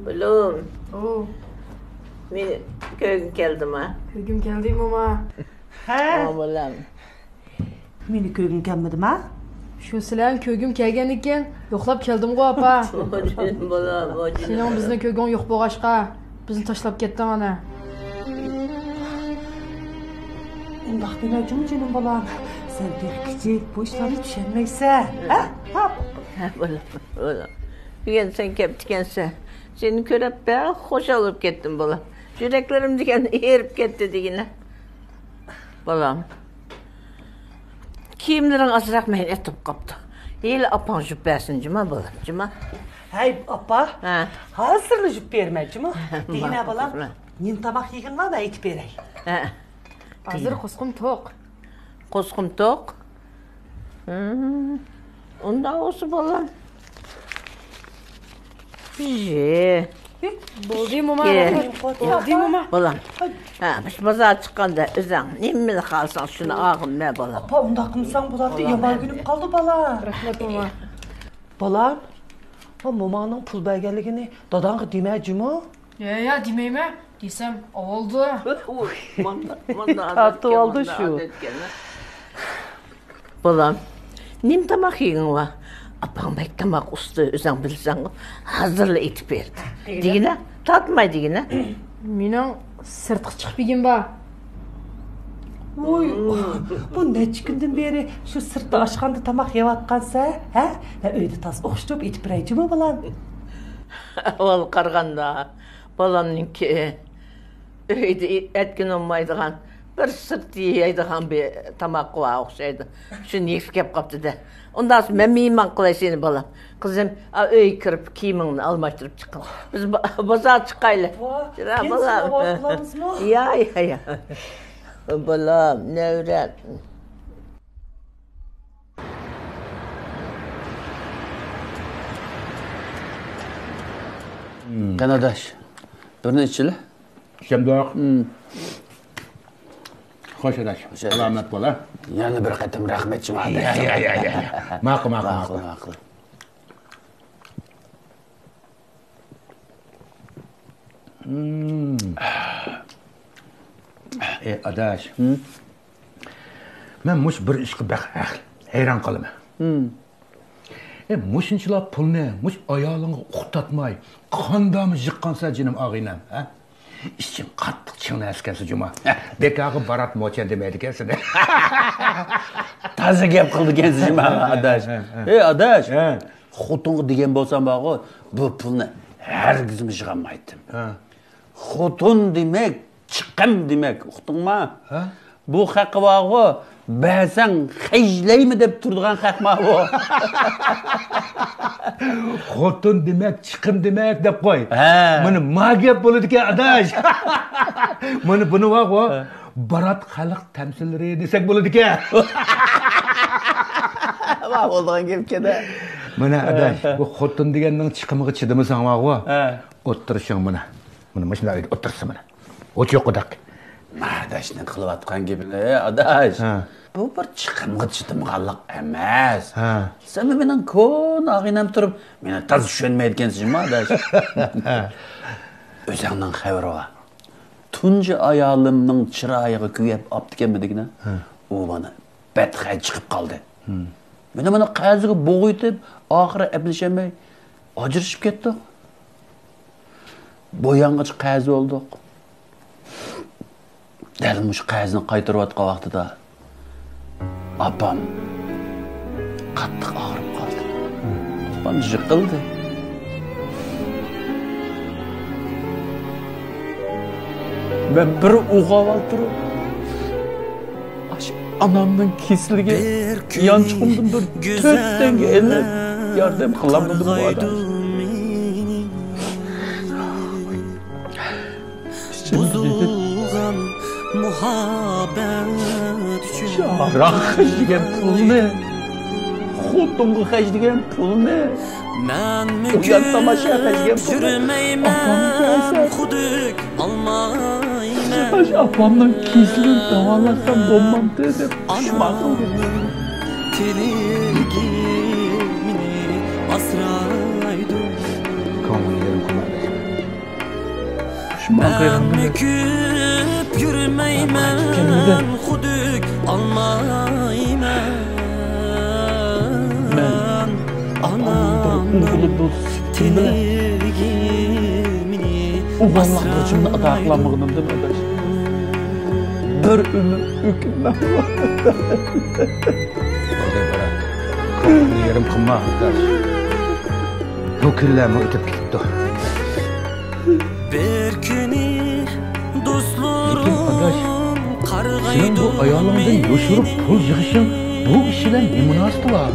Oğlum, Oo, men köyge keldim ha. köyüm geldi mama. Ha, Oğlum. meni ko'rging kelmadimi ha? Şu silahın köyüm kelgen eken, yoklap keldim go apa. Oğlum, oğlum. Senin bizning köygen yok boğaşqa. Bizni taşlap kettin ana. Undaq demeyeceğim canım balam. Sen bir küçük bu işleri düşünmeysen. Ha? Ha? Oğlum. Bugün sen keptikense, seni körep ben hoş alıp gittim balam. Yüreklerim diken erip gitti digine. Balam. Kiyimlerin azırak meni etip kaptı. Yeli apan jüppersin cima balam, cima. Hey apa, Ha. hazırlı jüp vermeyeceğim ha. Degine Bak, balam, bak. nin tamak yegin var da ekip verey. Ha. Hazır kuskum tok. Kuskum tok. Onda olsun balam. Boldi mama. Ye. Boldi mama. Balam. Ha, biz pazar çıkanda özən, nemmeli kalsan şunu ağın me balam. Apa, undaq kımsan bulardı, yaman günüm kaldı balam. Rahmet mama. Balam, o mamanın pul belgeligini dadanğı demeyeceğim ha. Ya demeyme. Desem oldu. Tatlı oldu şu. Balam, nim tamak yiyin var. Apam bek tamak usta özən bilsen hazırlı etip verdi. Digine, tatmay digine. Mening sırtıq çıkıp yegin ba. Oy, bu neçə gündən beri şu sırtda aşqanda tamak yevatqansa, ha? Ya öydə tas oxşub etib verəcəm ha balam. Ol qarğanda, balamninki öyde etkin olmaydıgan, bir sırt yiyeydigan bir tamak var oxşaydı. Şunu yekip kaptı da. Ondan sonra ben meyman qılay seni balam. Kızım, öy kirip kiyimini almaştırıp çıkın. Biz bazar çıkaylı. Genç sınav mı? Ya. Balam, ne öğren? Kanadaş. Birini içili. Şemdoq. Xo'sh adash. Salomat bo'la. Yana bir qatim rahmatchim adash. Ya. Ma'qul. Ma'qul. Adash. Men mush bir ishga hayron qolaman. Mushunchalar pulni, mush ayolingga uqtatmay, qondami jiqqansa jinim og'inam, ha? İşçim qattiq chinglaskansiz juma. Bekag'i barat mo'chan demaydi ekansiz. Taza gap qildi ekansiz juma adash. Adash. Xotinga degan bo'lsam bog'i, bu pulni hargiz yig'olmaydim. Xotin demak, chiqim demak, uqdingmi? Bu haqqi bog'i, ba'zan xejlaymi deb turadigan haqma bu. Xotin demak, chiqim demak deb qo'y. Mana magiyat bo'ladi ekan adash. Mana buni vaqo barat xalq tamsillari desak bo'ladi ekan. Va bo'lgan gapkada. Mana adash, bu xotin deganning chiqimiga chidamasang vaqo. O'tirishing mana. Mana shunday o'tirsa mana. O'ch yo'qdak. Mardashning qilayotgan gapini, adash. Bu bir chiqimga chitimganlik emas. Sen mening ko'n og'inam turib, meni taz tushunmaydigansiz, adash. O'zingning xabari bor. Tunji ayolimning chiroyiga kuyib optikanmidigina, u bana batxay chiqib qoldi. Mana qaziga bo'g'itib, oxiri ablishamay ajrashib ketdik. Bo'yang'ich qazi oldik. Dal mush qazni qaytarayotgan vaqtida apam qattiq og'rib qoldi. Apam yiqildi. Ben bir uğaval turib, anamning kesilgan yanchqimdan bir 4 tanga elib yordam qilamadim bu odam. Buzulgan muhabbet üçün Şahrak xərcləyən pul ne? Xotunğa xərcləyən pul ne? Mən Uyan tamaşa xərcləyən pul ne? Yürümeymən xuduk almaymən Apamdan kesilin davalasam olmam dedim. Anamın teligimini asraydım Kanun yerim kullanacağım. Ben müküp yürümeymen Hudük almaymen Anamın tenigimini Uğanlaqlıcımda adaqlamığınımdan ödəş. Bir ümür hükümden var. Orada bara. Kapını yerim kımma ödəş. Bu külləmi ötüp gitdi. Bir günü dostlarım qarğaydı. Sen bu ayağlarından yoşurup pul yığışın bu işiyle ne münasebeti var?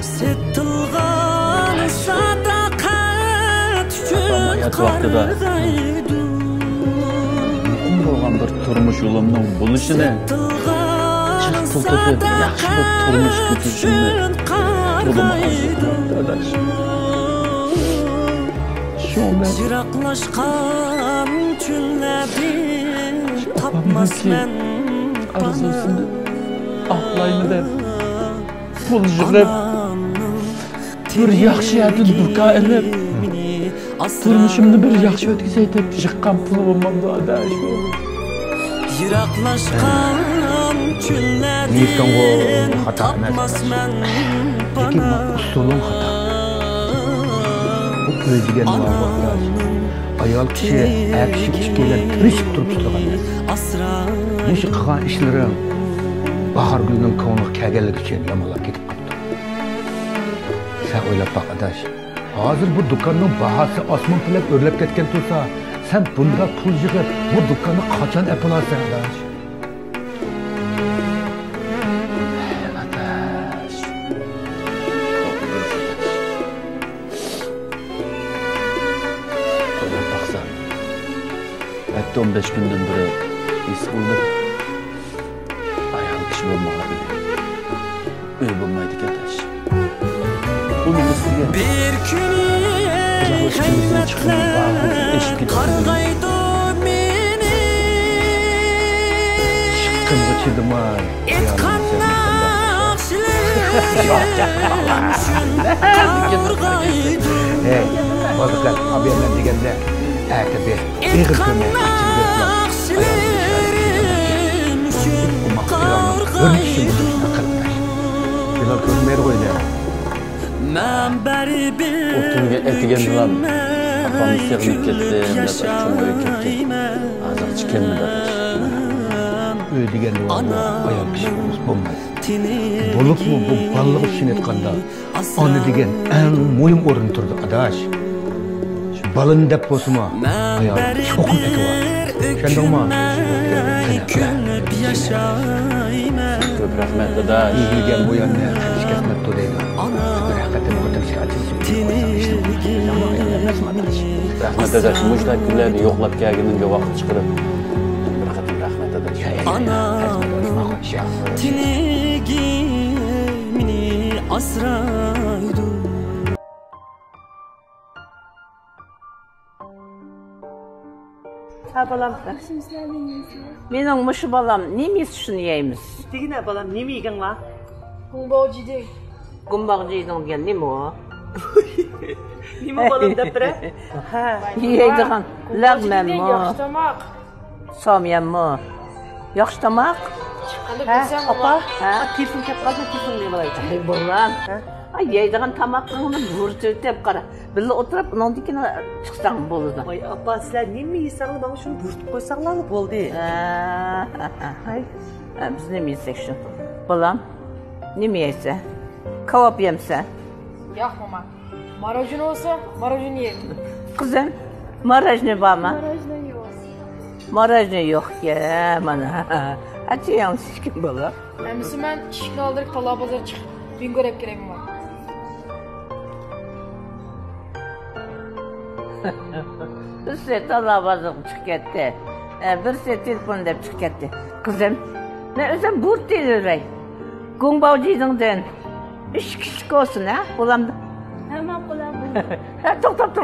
Settilgan sadaqat üçün qarğaydı. Muqim bo'lgan bir turmush yo'limning bo'lishini chiq pul topib yaxshi bir turmush kechirishimni Jiroqlashgan tunlarni topmasman arzusini oqlaymi deb pul yig'ib bir yaxshi yadin duka ilib turmushimni bir yaxshi o'tkazay deb yiqqan pul bo'lmamdi adash. Jiroqlashgan tunlarni topmasman lekin usulun xato. Bu o'ziga nima ayol kishi kishi ikkilan tirishib turib turgan. Mushi qilgan ishlarim bahor gulning ko'ngli kelganligi uchun yomonlab ketib qoldi. Sen o'ylab baq adash. Hozir bu do'konning bahosi osmon tilab o'rlab ketgan tursa, sen bunda pul yig'ib bu do'konni qachon apolasan adash? Hatta 15 günden beri iskulda ayağım kişi olmalı. Öyle bulmaydı kardeş. Bunu sizge bir günü kıymetler qarğaydı meni. Çıkkın geçirdim ay. Etkan naqşilerim Hey, bazıklar haberler degende erkebe bir kömek Bilal görmeydi koydu. Oturga etigen bilan apamni sığınıp ketdi, çok büyük ketdi. Azıcık çıkılmadı. Öyle degende var bu ayol kişimiz bulmaydı. Bolup mu bu ballık için etkanda onu degen en mühim orun turdu adaş. Balın dep bosuma ayol çokum teki var. Şendin mi? Köp rahmet adaş. İlgilen bu yanına hiç kesmet dolaydı. Hakikaten bu temsil açılsın. Rahmet adaş. Mujdak günlerini yoklap gelgenince vakit çıkarıp. Hakikaten rahmet adaş. Anamın tinigimini asraydı. Ha balam. Mening mushi balam nemis shuni yeymiz. Degine balam nemi yegen la? Gumbaucide. Gumbauciding degan nima u? Nemi balam deb bire? Ha. Yeydigan lag'manmi? Yaxshi tomoq. Somyanmi? Yaxshi tomoq? Chiqqanda Ha, bilsam opa. Ha? Telefon kelib qolsa telefon deb olaydi. Ay bolam. Ay yeydigan tomoqni burchitib qara. Birga o'tirib uningdikini chiqsang bo'ladi. Oy opa sizlar nemi yesanglar bana shuni burtib qo'ysanglar bo'ldi. Hay. Biz nima yesek shu? Bolam, nima yeysa? Kebab yemsa? Yo'q mama. Marojin olsa, marojin yeydi. Qizim, marojni bormi? Marojni yo'q ya, mana. Acha yanlış kim bola? Әмісі мен ішкі алдырып тала базар шығып, бен көріп керемін бар. Bir set alabazım çıkarttı. Bir set telefon da çıkarttı. Kızım, ne özüm burt değil öyle. Gumbaucidingden 3 kişi olsun ha, bulamda. Hemen bulam. To'xtab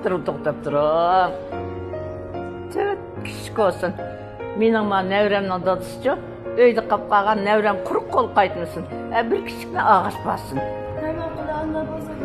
turun. 4 kişi olsun. Mening ma nevramning dadisichi, uyda qolib qolgan nevram quruq qo'l qaytmasin. Bir kichikni og'ish bossin. Hemen bulam da bozor.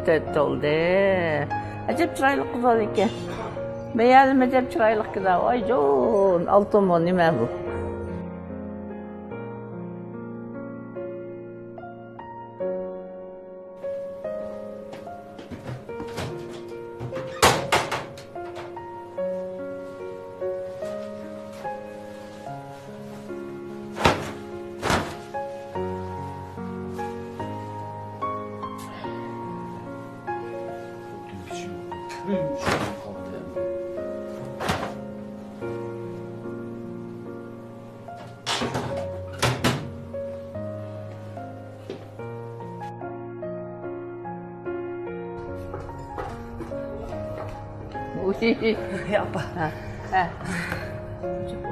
Töt oldu. Acep çıraylık kız oldu ki. Beyadım acep çıraylık kız. Ay can, altın o nime bu. Hey apa.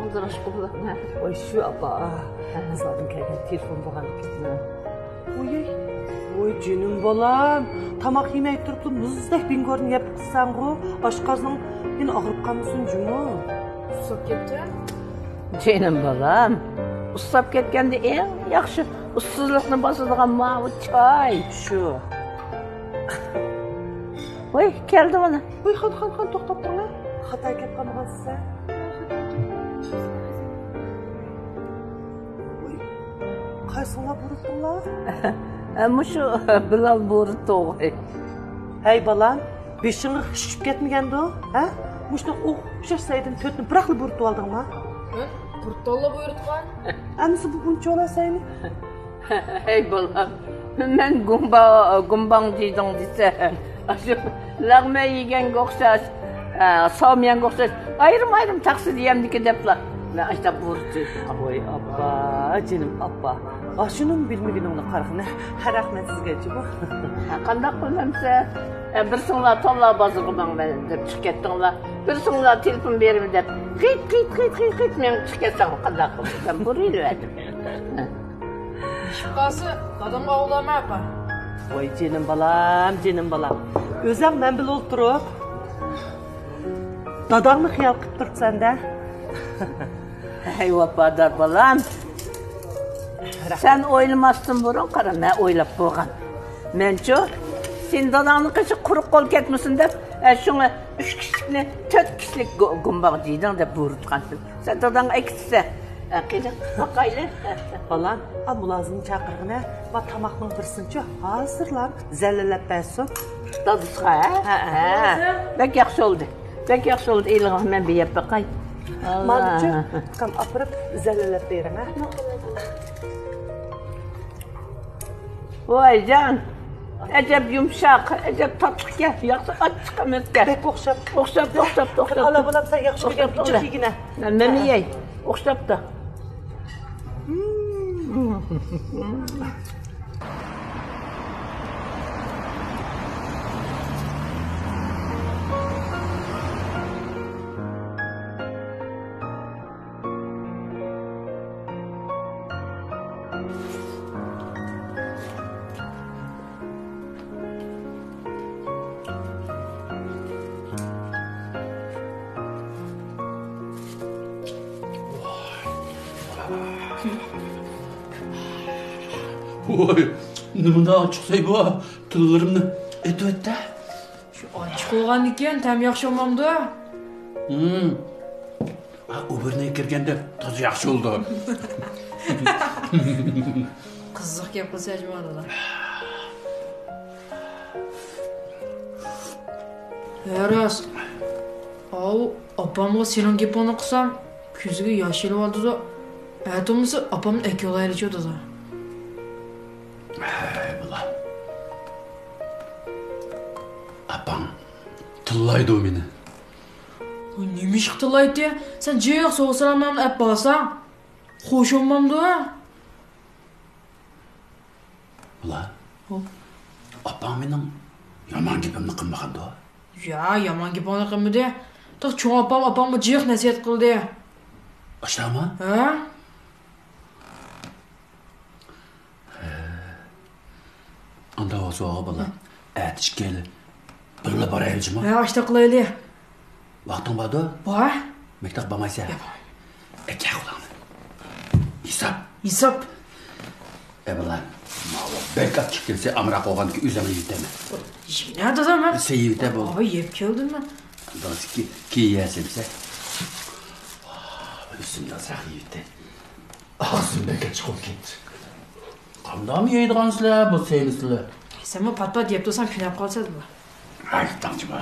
Oldur aşkım. Oy şu apa. Zaten kelgen telefon boğan. Oy canım balam. Tamak yemey turuplu muzdek bin görün yapsan go. Aşkazın yine ağırıp kalmışsın cuma. Usap ketdi. Canım balam. Ustab ketgende en yaxshi ussizlikni bosadigan mana bu choy. Şu. Voy, keldi mana. Oy xan to'xtab turlar. Xato kelib qolmagansiz. Oy. Qaysinglar buribdilar? Mushu Bilal bo'ri to'g'ri. Hey balam, beshingga xishib ketmagandi o? Ha? Mushta o'xshashsaydin to'tni biraqli burtib oldingmi? Burtolla buyurtgan. Amisi bu buncha ola seni? Hey balam, men gumbang deyding desa, shu lag'ma yeganga o'xshash, somyanga o'xshash, ayrim taqsi deyamniki deblar. Men ashta burti. Oy appa, canım appa. Şunun bilmegeningni qarag'ini. Rahmat sizga bu. Qandaq qilmamsa, bir singlar tolla bozorga men deb chiqib ketdinglar. Bir singlar telefon berimi deb, qit men chiqib ketsam qandaq qilsam bo'layveradi. Şıqqası dadamga ovlama apa. Oy canım balam. Özüm men bil o'ltirib. Dadangni xiyol qilib turibsan-da. Hey vapadar balam. Sen o'ylamasdan burun qara, men o'ylab qo'ygan. Menchu sen dadangni qishi quruq qo'l ketmasin deb, shunga 3 kishilikni 4 kishilik gumbaq deyding deb buyurtgansan. Sen dadang aytsa, qiziq baqayli. Balam, mulozimni chaqirg'ina va tamoqning birsinchi hozirlab zallalab bersin. Dadisqa, ha. Bek yaxshi oldu. Eling men bir yeb baqay. Manchu, qam apirib zallalab bering, ha. Voy can. Acab yumshoq, acab tatlı gap, yaxshi achchiq emas gap. Bek o'xshab. O'xshab. Ala balam sen yaxshi gap chiqigina. Men yey. O'xshab da. Oy, nimada chiqsay bu tillarimni etib-etdi. Şu ochiq bo'lgan ekan, tam yaxshi olmamdi. O'birni kirganda toz yaxshi oldu. Qiziq gap qilsa ajmadalar. Yaras. Opamga sening gapini qilsam, ko'ziga yosh kelib oldi-da. Aytomsa opamni ekolayli cho'dadi. Bular. Apam tillaydi o meni. Nima ish tillaydi? Sen jiq so'g'salamdan ap bolsang, xo'sh olmamdi. Bular. Apam mening yomon gapimni qilmagandi. Ya, yomon gapini qilmadi. To'q cho'ng opamga jiq nasihat qildi. Oshama? Ha? Anda o'zoqqa bola. Atishkel. Birga boraylikmi? Ha, ishta qilaylik. Vaqting borda? Bor. Maktab bormaysa. Aka qulani. Hisob. Hisob. Bilan, ma'lum Belki çıkırsa amrak oğan ki üzerine yiteme. Yine de zaman. Seyirde bol. Abi yep geldim ben. Nasıl ki yesemse. Üstümde azrak yiydi. Ağzımdaki çıkıp gitti. Qanday mı yeydiğansızlar bu seylisizler? Sen bu pat pat yep desem künep kalsaydı mı? Ay, tanıcı bağı